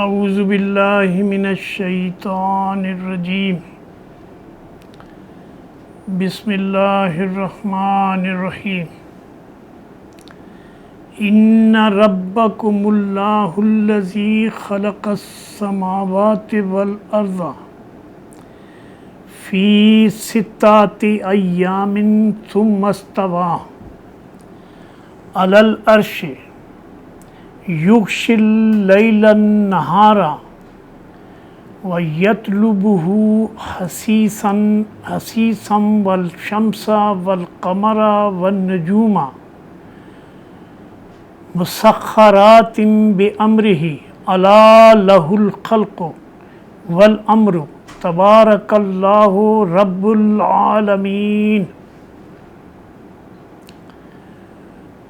اعوذ باللہ من الشیطان الرجیم بسم اللہ الرحمن الرحیم ان ربکم اللہ الذی خلق السماوات والارض فی ستۃ ایام ثم استوی علی العرش یغشی اللیل النہار ویطلبہ حثیثا والشمس والقمر والنجوم مسخرات بامرہ الا لہ الخلق والامر تبارک اللہ رب العالمین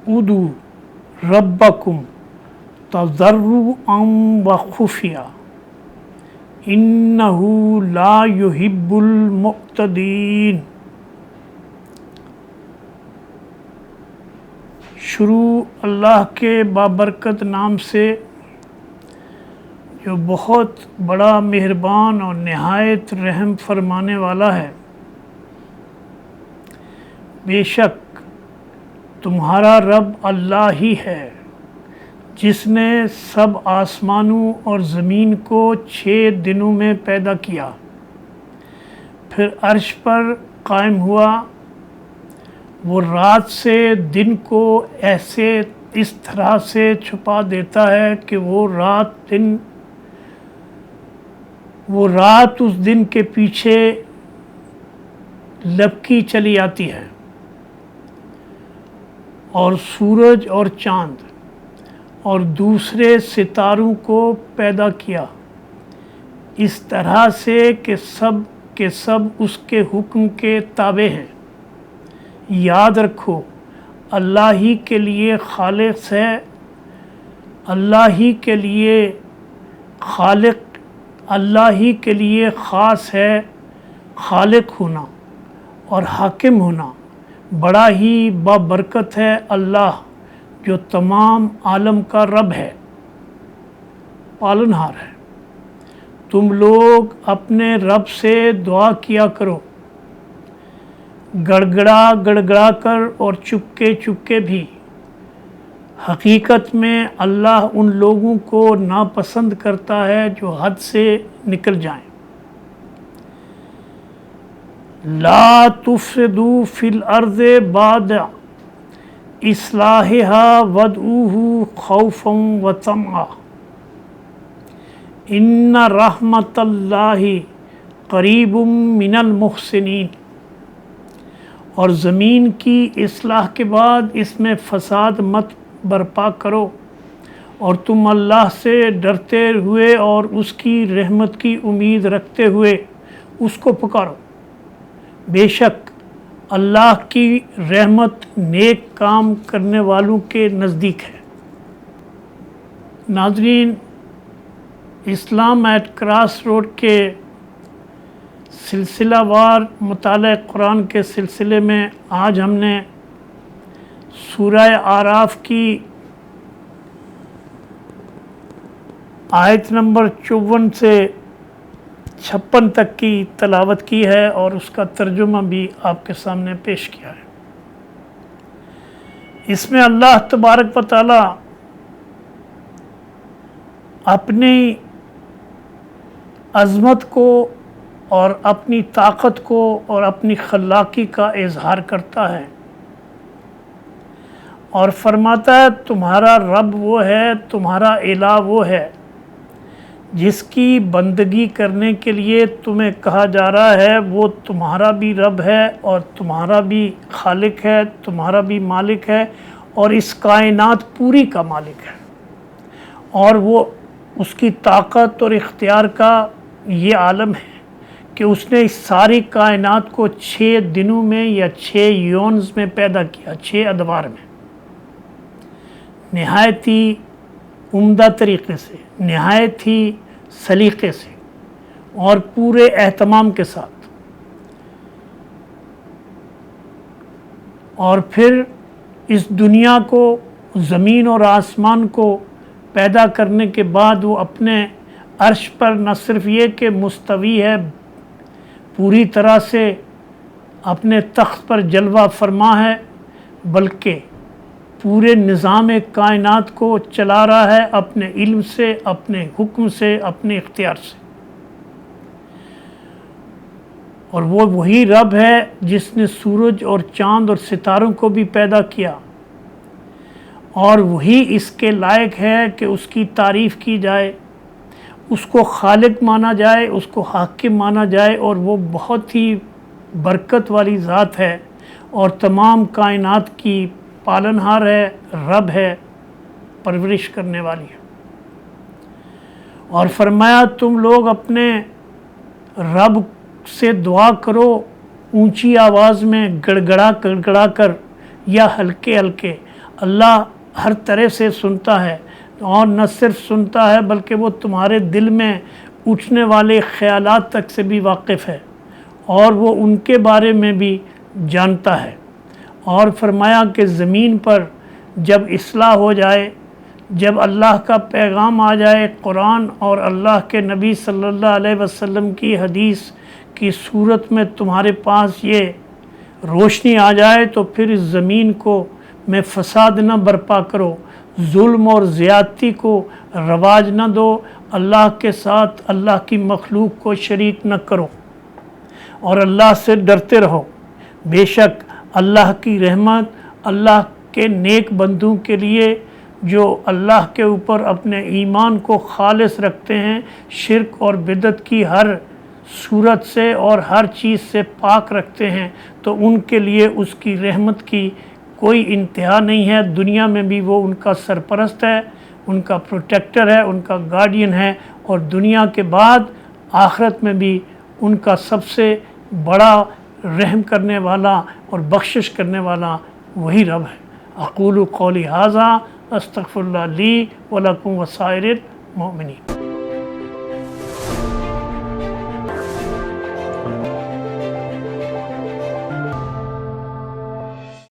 ادعوا ربکم تضرعا وخفیا انہ لا یحب المعتدین۔ شروع اللہ کے بابرکت نام سے جو بہت بڑا مہربان اور نہایت رحم فرمانے والا ہے۔ بے شک تمہارا رب اللہ ہی ہے جس نے سب آسمانوں اور زمین کو 6 دنوں میں پیدا کیا، پھر عرش پر قائم ہوا۔ وہ رات سے دن کو اس طرح سے چھپا دیتا ہے کہ وہ رات اس دن کے پیچھے لپکی چلی آتی ہے، اور سورج اور چاند اور دوسرے ستاروں کو پیدا کیا اس طرح سے کہ سب اس کے حکم کے تابع ہیں۔ یاد رکھو اللہ ہی کے لیے خالق ہے، اللہ ہی کے لیے خالق، اللہ ہی کے لیے خاص ہے خالق ہونا اور حاکم ہونا۔ بڑا ہی بابرکت ہے اللہ جو تمام عالم کا رب ہے، پالنہار ہے۔ تم لوگ اپنے رب سے دعا کیا کرو، گڑگڑا کر اور چپکے بھی۔ حقیقت میں اللہ ان لوگوں کو ناپسند کرتا ہے جو حد سے نکل جائیں۔ لا تفسدوا فی الارض بعد اصلاحها وادعوه خوفا وطمعا ان رحمت اللہ قریب من المحسنین۔ اور زمین کی اصلاح کے بعد اس میں فساد مت برپا کرو، اور تم اللہ سے ڈرتے ہوئے اور اس کی رحمت کی امید رکھتے ہوئے اس کو پکارو۔ بے شک اللہ کی رحمت نیک کام کرنے والوں کے نزدیک ہے۔ ناظرین، اسلام ایٹ کراس روڈ کے سلسلہ وار مطالعہ قرآن کے سلسلے میں آج ہم نے سورہ اعراف کی آیت نمبر 54 سے 56 تک کی تلاوت کی ہے اور اس کا ترجمہ بھی آپ کے سامنے پیش کیا ہے۔ اس میں اللہ تبارک و تعالی اپنی عظمت کو اور اپنی طاقت کو اور اپنی خلاقی کا اظہار کرتا ہے اور فرماتا ہے تمہارا رب وہ ہے، تمہارا الہ وہ ہے جس کی بندگی کرنے کے لیے تمہیں کہا جا رہا ہے۔ وہ تمہارا بھی رب ہے اور تمہارا بھی خالق ہے، تمہارا بھی مالک ہے، اور اس کائنات پوری کا مالک ہے، اور وہ اس کی طاقت اور اختیار کا یہ عالم ہے کہ اس نے اس ساری کائنات کو 6 دنوں میں یا 6 یونز میں پیدا کیا، 6 ادوار میں، نہایت ہی عمدہ طریقے سے، نہایت ہی سلیقے سے اور پورے اہتمام کے ساتھ۔ اور پھر اس دنیا کو، زمین اور آسمان کو پیدا کرنے کے بعد وہ اپنے عرش پر نہ صرف یہ کہ مستوی ہے، پوری طرح سے اپنے تخت پر جلوہ فرما ہے، بلکہ پورے نظام کائنات کو چلا رہا ہے اپنے علم سے، اپنے حکم سے، اپنے اختیار سے۔ اور وہ وہی رب ہے جس نے سورج اور چاند اور ستاروں کو بھی پیدا کیا، اور وہی اس کے لائق ہے کہ اس کی تعریف کی جائے، اس کو خالق مانا جائے، اس کو حاکم مانا جائے، اور وہ بہت ہی برکت والی ذات ہے اور تمام کائنات کی پالنہار ہے، رب ہے، پرورش کرنے والی ہے۔ اور فرمایا تم لوگ اپنے رب سے دعا کرو اونچی آواز میں، گڑ گڑا کر یا ہلکے ہلکے، اللہ ہر طرح سے سنتا ہے، اور نہ صرف سنتا ہے بلکہ وہ تمہارے دل میں اٹھنے والے خیالات تک سے بھی واقف ہے، اور وہ ان کے بارے میں بھی جانتا ہے۔ اور فرمایا کہ زمین پر جب اصلاح ہو جائے، جب اللہ کا پیغام آ جائے، قرآن اور اللہ کے نبی صلی اللہ علیہ وسلم کی حدیث کی صورت میں تمہارے پاس یہ روشنی آ جائے، تو پھر اس زمین کو میں فساد نہ برپا کرو، ظلم اور زیادتی کو رواج نہ دو، اللہ کے ساتھ اللہ کی مخلوق کو شریک نہ کرو، اور اللہ سے ڈرتے رہو۔ بے شک اللہ کی رحمت اللہ کے نیک بندوں کے لیے جو اللہ کے اوپر اپنے ایمان کو خالص رکھتے ہیں، شرک اور بدعت کی ہر صورت سے اور ہر چیز سے پاک رکھتے ہیں، تو ان کے لیے اس کی رحمت کی کوئی انتہا نہیں ہے۔ دنیا میں بھی وہ ان کا سرپرست ہے، ان کا پروٹیکٹر ہے، ان کا گارڈین ہے، اور دنیا کے بعد آخرت میں بھی ان کا سب سے بڑا رحم کرنے والا اور بخشش کرنے والا وہی رب ہے۔ اقول قولی ھذا استغفر اللہ لی ولکم وسائر المؤمنین۔